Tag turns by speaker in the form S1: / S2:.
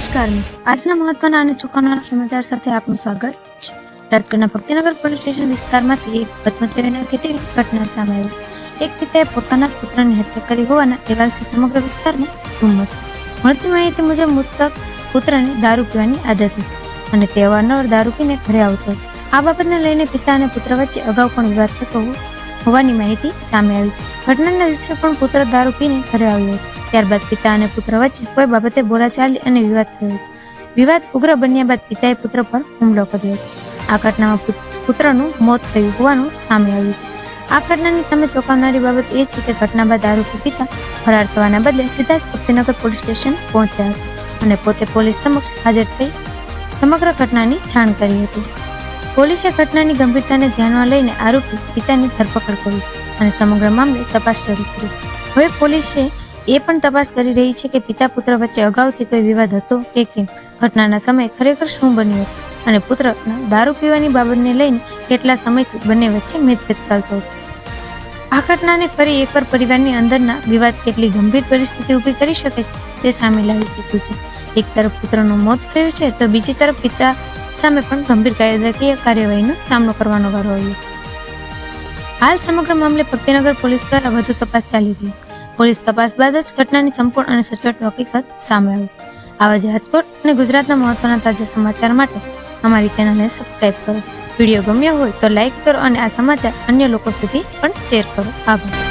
S1: નમસ્કાર આજના મહત્વના અને ચોંકાવનારા સમાચાર સાથે આપનું સ્વાગત છે। રાજકોટના ભક્તિનગર પોલીસ સ્ટેશન વિસ્તારમાંથી એક પદ્મચયના ઘટેલી ઘટના સામે આવી। એક પિતાએ પોતાના જ પુત્રની હત્યા કરી હોવાના અહેવાલથી સમગ્ર વિસ્તારમાં ધૂમ મચી। મળતી માહિતી મુજબ મૃતક પુત્રને દારૂ પીવાની આદત હતી અને તે અવારનવાર દારૂ પીને ઘરે આવતો હતો। આ બાબતને લઈને પિતા અને પુત્ર વચ્ચે અગાઉ પણ વિવાદ થતો હોવાની માહિતી સામે આવી। ઘટનાના દિવસે પણ પુત્ર દારૂ પીને ઘરે આવ્યો હતો। ત્યારબાદ પિતા અને પુત્ર વચ્ચે કોઈ બાબતે બોલાચાલી અને વિવાદ થયો હતો। વિવાદ ઉગ્ર બન્યા બાદ પિતાએ પુત્ર પર હુમલો કર્યો હતો। આ ઘટનામાં પુત્રનું મોત થયું હોવાનું સામે આવ્યું હતું। આ ઘટનાની સામે ચોંકાવનારી બાબત એ છે કે ઘટના બાદ આરોપી પિતા ફરાર થવાના બદલે સીધા જ ભક્તિનગર પોલીસ સ્ટેશન પહોંચ્યા હતા અને પોતે પોલીસ સમક્ષ હાજર થઈ સમગ્ર ઘટનાની જાણ કરી હતી। પોલીસે ઘટનાની ગંભીરતાને ધ્યાનમાં લઈને આરોપી પિતાની ધરપકડ કરી છે અને સમગ્ર મામલે તપાસ શરૂ કરી છે। હવે પોલીસે એ પણ તપાસ કરી રહી છે કે પિતા પુત્ર વચ્ચે અગાઉથી કોઈ વિવાદ હતો કે કેમ, ઘટનાના સમયે ખરેખર શું બન્યું હતું અને પુત્રના દારૂ પીવાની બાબતને લઈને કેટલા સમયથી બંને વચ્ચે મેદભેદ ચાલતો હતો। આ ઘટનાને ફરી એકવાર પરિવારની અંદરના વિવાદ કેટલી ગંભીર પરિસ્થિતિ ઊભી કરી શકે છે તે સામે લાવી દીધું છે। એક તરફ પુત્રનું મોત થયું છે તો બીજી તરફ પિતા સામે પણ ગંભીર કાયદાકીય કાર્યવાહીનો સામનો કરવાનો વારો આવ્યો છે। હાલ સમગ્ર મામલે ભક્તિનગર પોલીસ દ્વારા વધુ તપાસ ચાલી રહી છે। પોલીસ તપાસ બાદ જ ઘટનાની સંપૂર્ણ અને સચોટ હકીકત સામે આવી છે। આવા જ રાજકોટ અને ગુજરાતના મહત્વના તાજા સમાચાર માટે અમારી ચેનલને સબસ્ક્રાઇબ કરો। વિડીયો ગમ્યો હોય તો લાઇક કરો અને આ સમાચાર અન્ય લોકો સુધી પણ શેર કરો। આભાર।